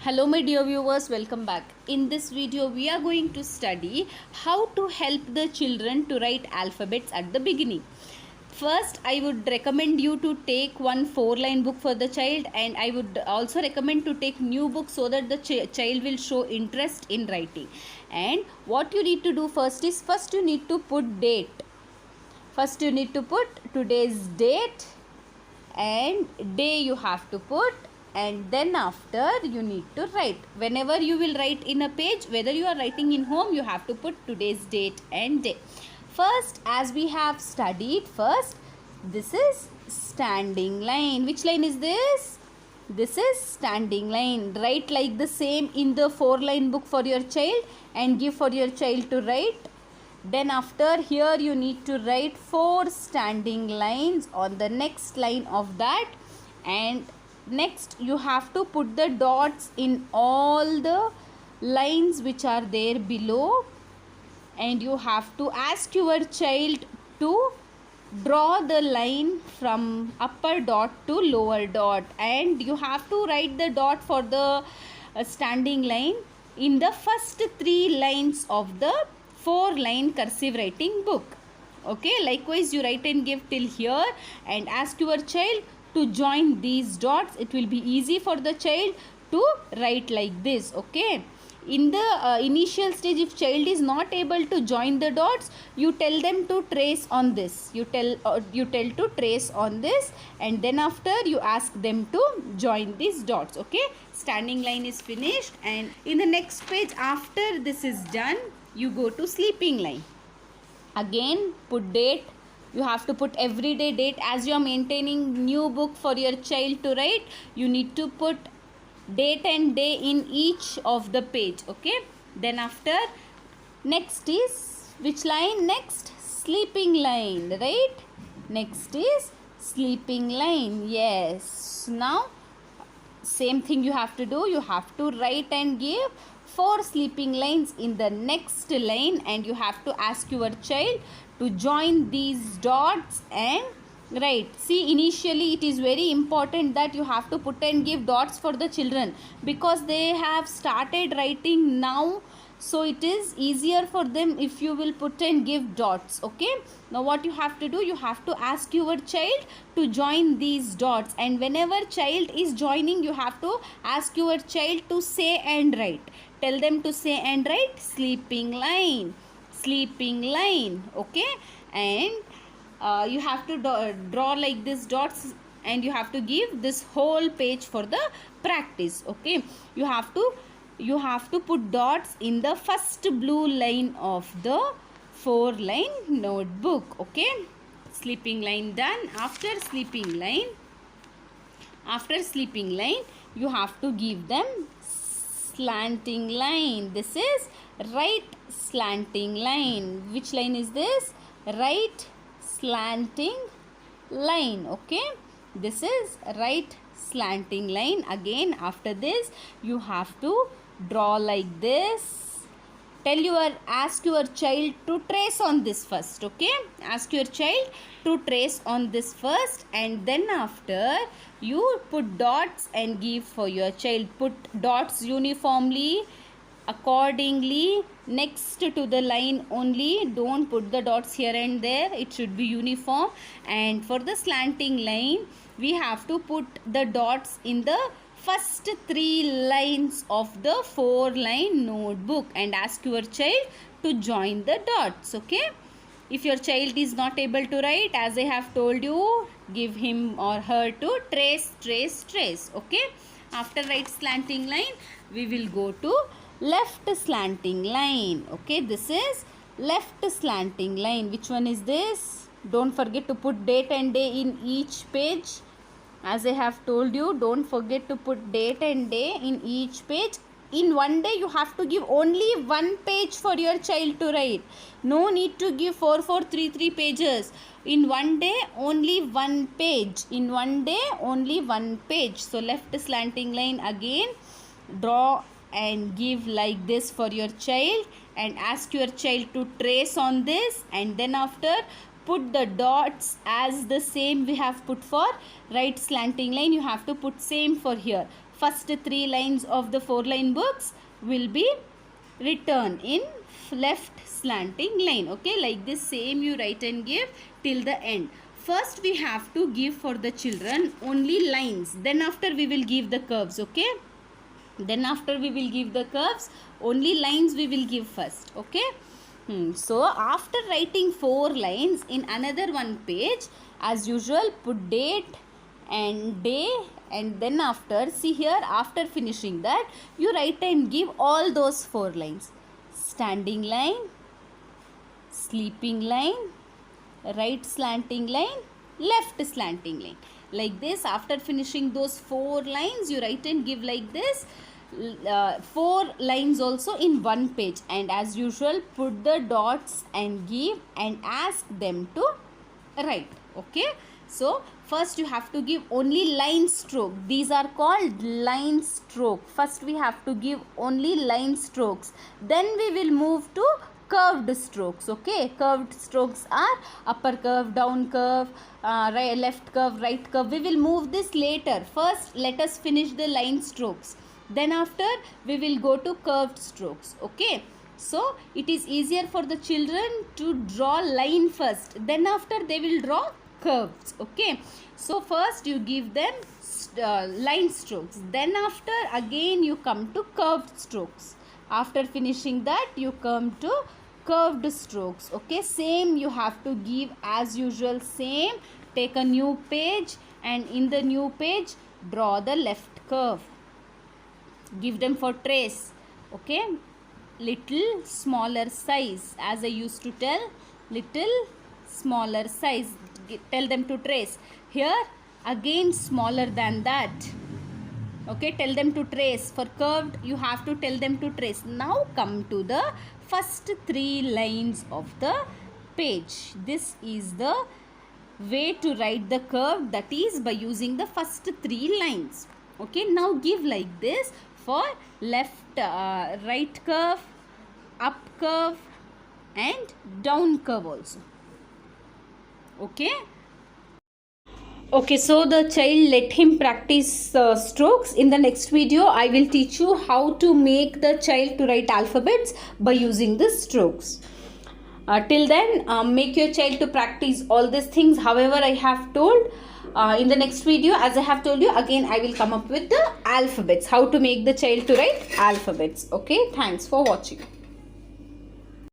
Hello my dear viewers, welcome back. In this video we are going to study how to help the children to write alphabets at the beginning. First, I would recommend you to take one 4-line book for the child, and I would also recommend to take new book so that the child will show interest in writing. And what you need to do first is, you need to put date. First you need to put today's date and day you have to put, and then after you need to write. Whenever you will write in a page, whether you are writing in home, you have to put today's date and day. First, as we have studied, first this is standing line. Which line is this? This is standing line. Write like the same in the 4-line book for your child and give for your child to write. Then after, here you need to write 4 standing lines on the next line of that, and next you have to put the dots in all the lines which are there below, and you have to ask your child to draw the line from upper dot to lower dot, and you have to write the dot for the standing line in the first 3 lines of the 4-line cursive writing book. Okay, likewise you write and give till here and ask your child to join these dots. It will be easy for the child to write like this. Okay, in the initial stage, if child is not able to join the dots, you tell them to trace on this. You tell to trace on this, and then after you ask them to join these dots. Okay, standing line is finished, and in the next page, after this is done, you go to sleeping line. Again, put date. You have to put everyday date. As you are maintaining new book for your child to write, you need to put date and day in each of the page. Okay, then after, next is which line? Next, sleeping line, right? Next is sleeping line. Yes, now same thing you have to do. You have to write and give 4 sleeping lines in the next line, and you have to ask your child to join these dots and write. See, initially it is very important that you have to put and give dots for the children, because they have started writing now, so it is easier for them if you will put and give dots. Okay, now what you have to do, you have to ask your child to join these dots, and whenever child is joining, you have to ask your child to say and write. Tell them to say and write sleeping line, sleeping line. Okay, and you have to draw like this dots, and you have to give this whole page for the practice. Okay, you have to put dots in the first blue line of the 4-line notebook. Okay, sleeping line done. After sleeping line, you have to give them slanting line. This is right slanting line. Which line is this? Right slanting line. Okay, this is right slanting line. Again, after this, you have to draw like this. Ask your child to trace on this first. Okay, ask your child to trace on this first, and then after you put dots and give for your child. Put dots uniformly, accordingly, next to the line only. Don't put the dots here and there. It should be uniform. And for the slanting line, we have to put the dots in the first 3 lines of the 4-line notebook, and ask your child to join the dots. Okay, if your child is not able to write, as I have told you, give him or her to trace. Okay, after right slanting line, we will go to left slanting line. Okay, this is left slanting line. Which one is this? Don't forget to put date and day in each page. As I have told you, don't forget to put date and day in each page. In one day, you have to give only 1 page for your child to write. No need to give 4, 3 pages. In one day, only 1 page. In one day, only 1 page. So, left slanting line again. Draw and give like this for your child, and ask your child to trace on this, and then after put the dots as the same we have put for right slanting line. You have to put same for here. first 3 lines of the 4-line books will be written in left slanting line. Okay, like this same you write and give till the end. First we have to give for the children only lines, then after we will give the curves. Okay, then after we will give the curves, only lines we will give first. Okay. So after writing 4 lines in another one page, as usual put date and day, and then after, see here, after finishing that you write and give all those 4 lines: standing line, sleeping line, right slanting line, left slanting line. Like this, after finishing those 4 lines you write and give like this. 4 lines also in one page, and as usual put the dots and give and ask them to write. Okay, so first you have to give only line stroke. These are called line stroke. First we have to give only line strokes, then we will move to curved strokes. Okay, curved strokes are upper curve, down curve, right, left curve, right curve. We will move this later. First let us finish the line strokes, then after we will go to curved strokes. Okay, so it is easier for the children to draw line first, then after they will draw curves. Okay, so first you give them line strokes, then after again you come to curved strokes. After finishing that you come to curved strokes. Okay, same you have to give as usual. Same, take a new page and in the new page draw the left curve, give them for trace. Okay, little smaller size, as I used to tell, little smaller size, tell them to trace. Here again smaller than that. Okay, tell them to trace. For curved you have to tell them to trace. Now come to the first 3 lines of the page. This is the way to write the curve, that is by using the first 3 lines. Okay, now give like this for left, right curve, up curve and down curve also. Okay. Okay, so the child, let him practice strokes. In the next video I will teach you how to make the child to write alphabets by using the strokes. Till then, make your child to practice all these things however I have told. In the next video, as I have told you, again I will come up with the alphabets, how to make the child to write alphabets. Okay, thanks for watching.